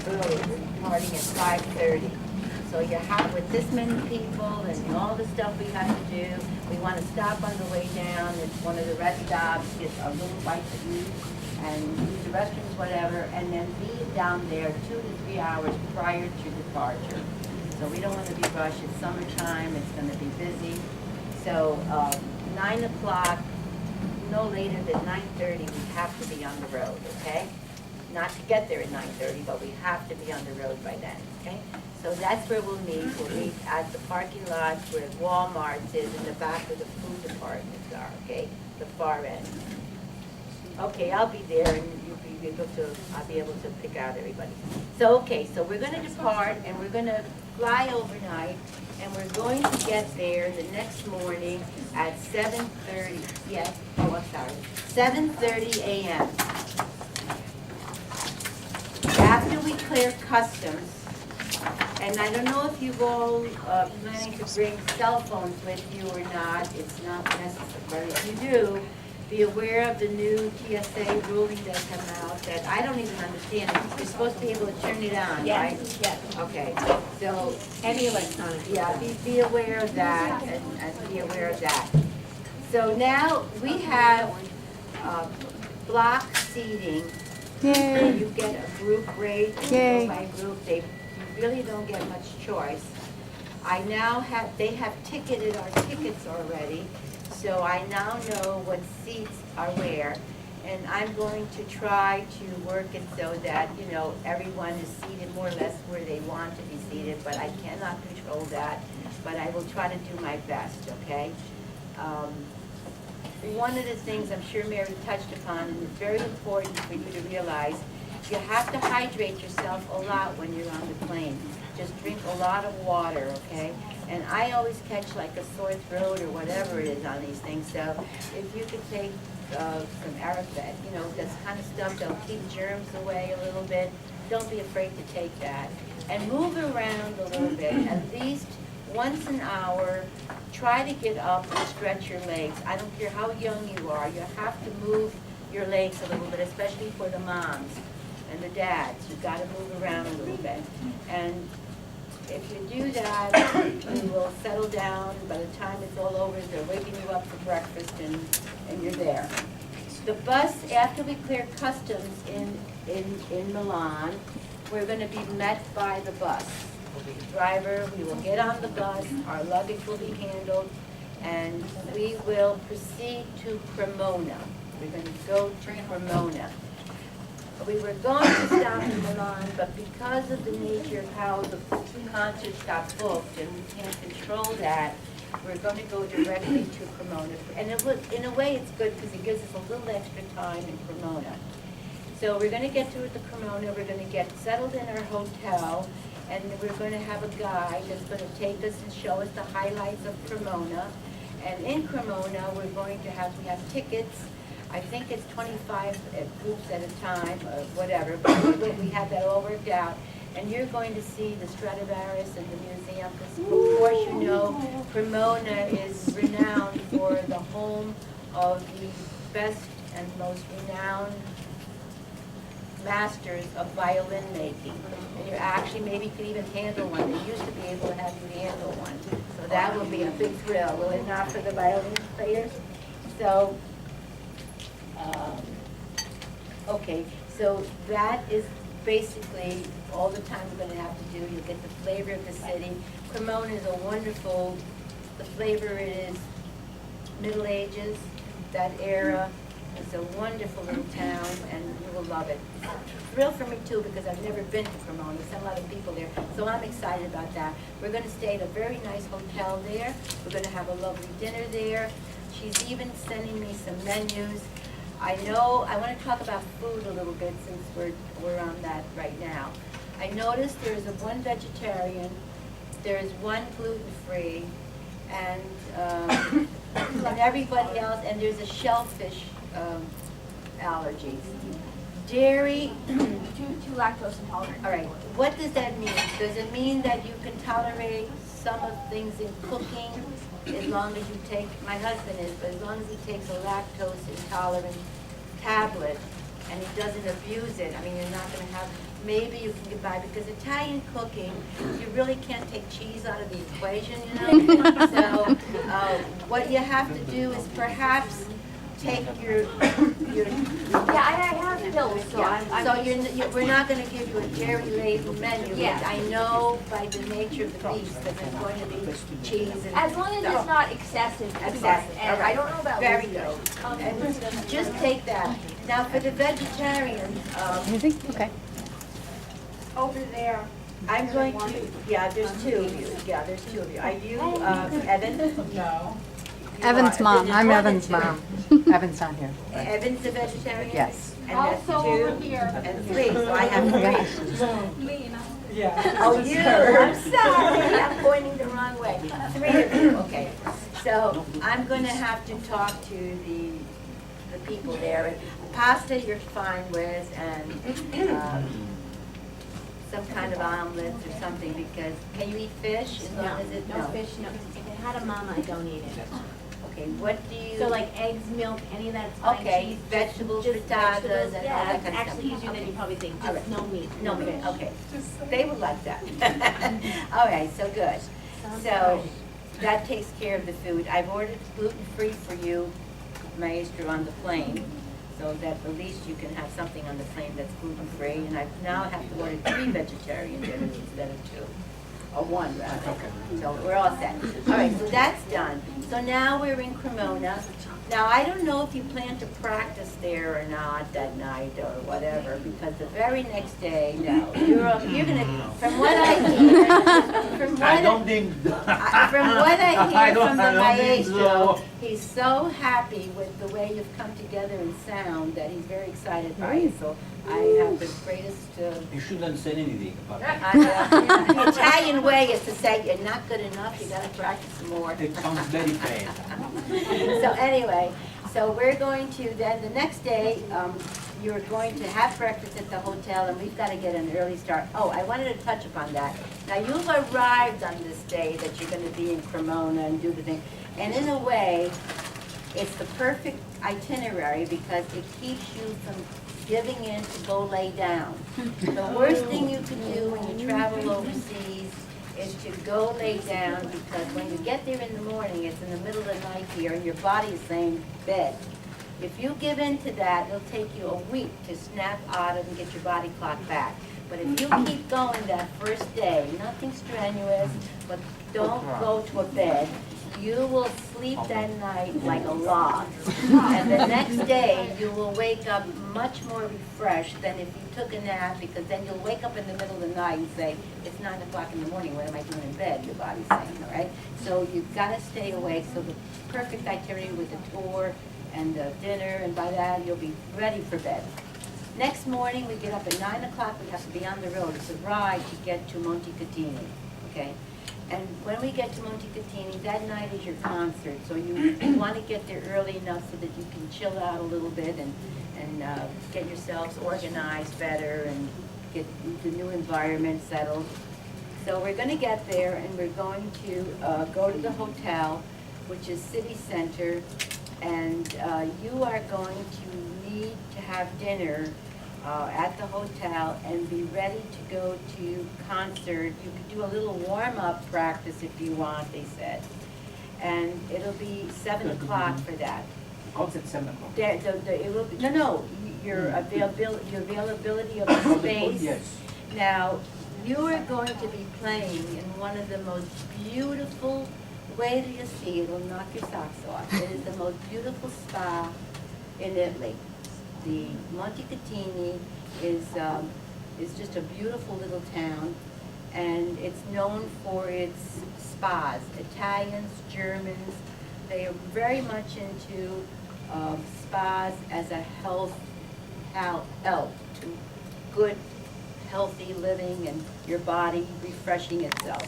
early, we're starting at 5:30. So you have, with this many people and all the stuff we have to do, we want to stop on the way down. It's one of the rest stops, get a little bite to eat, and use the restrooms, whatever, and then be down there 2 to 3 hours prior to departure. So we don't want to be rushed. It's summertime. It's going to be busy. So 9 o'clock, no later than 9:30, we have to be on the road, okay? Not to get there at 9:30, but we have to be on the road by then, okay? So that's where we'll meet. We'll meet at the parking lot where Walmart is, in the back where the food departments are, okay? The far end. Okay, I'll be there, and you'll be able to, I'll be able to pick out everybody. So, okay, so we're gonna depart, and we're gonna fly overnight, and we're going to get there the next morning at 7:30, yes, oh, I'm sorry, 7:30 a.m. After we clear customs, and I don't know if you've all planning to bring cell phones with you or not, it's not necessary, but if you do, be aware of the new TSA ruling that come out that I don't even understand. You're supposed to be able to turn it on, right? Yes. Okay, so, Any electronic. yeah, be aware of that and be aware of that. So now we have block seating. Yay. You get a group rate, Yay. by group, you really don't get much choice. I now they have ticketed our tickets already, so I now know what seats are where. And I'm going to try to work it so that, you know, everyone is seated more or less where they want to be seated, but I cannot control that. But I will try to do my best, okay? One of the things I'm sure Mary touched upon, and it's very important for you to realize, you have to hydrate yourself a lot when you're on the plane. Just drink a lot of water, okay? And I always catch like a sore throat or whatever it is on these things, so if you could take some Arafet, you know, this kind of stuff that'll keep germs away a little bit, don't be afraid to take that. And move around a little bit, at least once an hour. Try to get up and stretch your legs. I don't care how young you are, you have to move your legs a little bit, especially for the moms and the dads. You've got to move around a little bit. And if you do that, you will settle down. By the time it's all over, they're waking you up for breakfast, and you're there. The bus, after we clear customs in Milan, we're going to be met by the bus. Driver, we will get on the bus, our luggage will be handled, and we will proceed to Cremona. We're going to go to Cremona. We were going to stop in Milan, but because of the nature of how the concerts got booked, and we can't control that, we're going to go directly to Cremona. And in a way, it's good because it gives us a little extra time in Cremona. So we're going to get to the Cremona, we're going to get settled in our hotel, and we're going to have a guide that's going to take us and show us the highlights of Cremona. And in Cremona, we have tickets. I think it's 25 groups at a time, or whatever, but we have that all worked out. And you're going to see the Stradivarius and the museum, because of course you know Cremona is renowned for the home of the best and most renowned masters of violin making. And you actually maybe could even handle one. They used to be able to have you handle one. So that will be a big thrill, will it not, for the violin players? So, okay, so that is basically all the time we're going to have to do. You get the flavor of the city. Cremona is a wonderful, the flavor it is Middle Ages, that era. It's a wonderful little town, and you will love it. It's a thrill for me, too, because I've never been to Cremona. There's a lot of people there, so I'm excited about that. We're going to stay at a very nice hotel there. We're going to have a lovely dinner there. She's even sending me some menus. I want to talk about food a little bit since we're on that right now. I noticed there's one vegetarian, there's one gluten-free, and everybody else, and there's a shellfish allergy. Dairy, Two lactose intolerant. all right, what does that mean? Does it mean that you can tolerate some of the things in cooking as long as you take, my husband is, but as long as he takes a lactose intolerant tablet, and he doesn't abuse it, I mean, you're not gonna have, maybe you can get by, because Italian cooking, you really can't take cheese out of the equation, you know? So, what you have to do is perhaps take your Yeah, I have bills, so I'm. so we're not gonna give you a dairy-laden menu. Yeah. I know by the nature of the beast that there's going to be cheese and As long as stuff. it's not excessive. Excessive, And I don't know about. Very Lucy, good. though. And just take that. Now, for the vegetarians, Anything? Okay. Over there. I'm going to, yeah, there's two of you. Yeah, there's two of you. Are you, Evan? No. Evan's mom. There's I'm more than Evan's two. mom. Evan's not here. Evan's a vegetarian? Yes. And that's Also two over here. and three, so I have three. Yeah. Oh, you, I'm sorry, I'm pointing the wrong way. Three of you, okay. So I'm gonna have to talk to the people there. Pasta you're fine with, and some kind of omelets or something, because, can you eat fish as long as it, No fish, no. If it had a mama, I don't eat it. Okay, what do you? So like eggs, milk, any of that's fine. Okay, Cheese, vegetables, just frittatas, vegetables. and Yeah, all that that's kind of actually stuff. easier than you probably think. All Just right. no meat, No no meat, fish. okay. They would like that. All right, so good. Sounds So good. that takes care of the food. I've ordered gluten-free for you, Maestro, on the plane, so that at least you can have something on the plane that's gluten-free. And I now have to order 3 vegetarian dinners instead of 2. Or 1, rather. So we're all set. All right, so that's done. So now we're in Cremona. Now, I don't know if you plan to practice there or not that night or whatever, because the very next day, no, you're gonna, from what I hear, from what I don't think. from what I hear from the I don't think maestro, so. he's so happy with the way you've come together in sound that he's very excited by it. So I have the greatest, You shouldn't say anything about it. the Italian way is to say, you're not good enough, you gotta practice some more. It sounds very bad. So anyway, so we're going to, then the next day, you're going to have breakfast at the hotel, and we've got to get an early start. Oh, I wanted to touch upon that. Now, you've arrived on this day that you're going to be in Cremona and do the thing, and in a way, it's the perfect itinerary because it keeps you from giving in to go lay down. The worst thing you can do when you travel overseas is to go lay down, because when you get there in the morning, it's in the middle of the night here, and your body is saying bed. If you give in to that, it'll take you a week to snap out of and get your body clock back. But if you keep going that first day, nothing strenuous, but don't go to a bed, you will sleep that night like a log. And the next day, you will wake up much more refreshed than if you took a nap, because then you'll wake up in the middle of the night and say, it's 9 o'clock in the morning, what am I doing in bed? Your body's saying, all right? So you've got to stay awake. So the perfect itinerary with the tour and the dinner, and by that, you'll be ready for bed. Next morning, we get up at 9 o'clock, we have to be on the road. It's a ride to get to Montecatini, okay? And when we get to Montecatini, that night is your concert, so you want to get there early enough so that you can chill out a little bit and get yourselves organized better and get the new environment settled. So we're going to get there, and we're going to go to the hotel, which is City Center, and you are going to need to have dinner at the hotel and be ready to go to concert. You could do a little warm-up practice if you want, they said. And it'll be 7 o'clock for that. Concert 7 o'clock. It will be, no, your availability of the space. Yes. Now, you are going to be playing in one of the most beautiful, wait till you see, it'll knock your socks off. It is the most beautiful spa in Italy. The Montecatini is just a beautiful little town, and it's known for its spas. Italians, Germans, they are very much into spas as a help to good, healthy living and your body refreshing itself.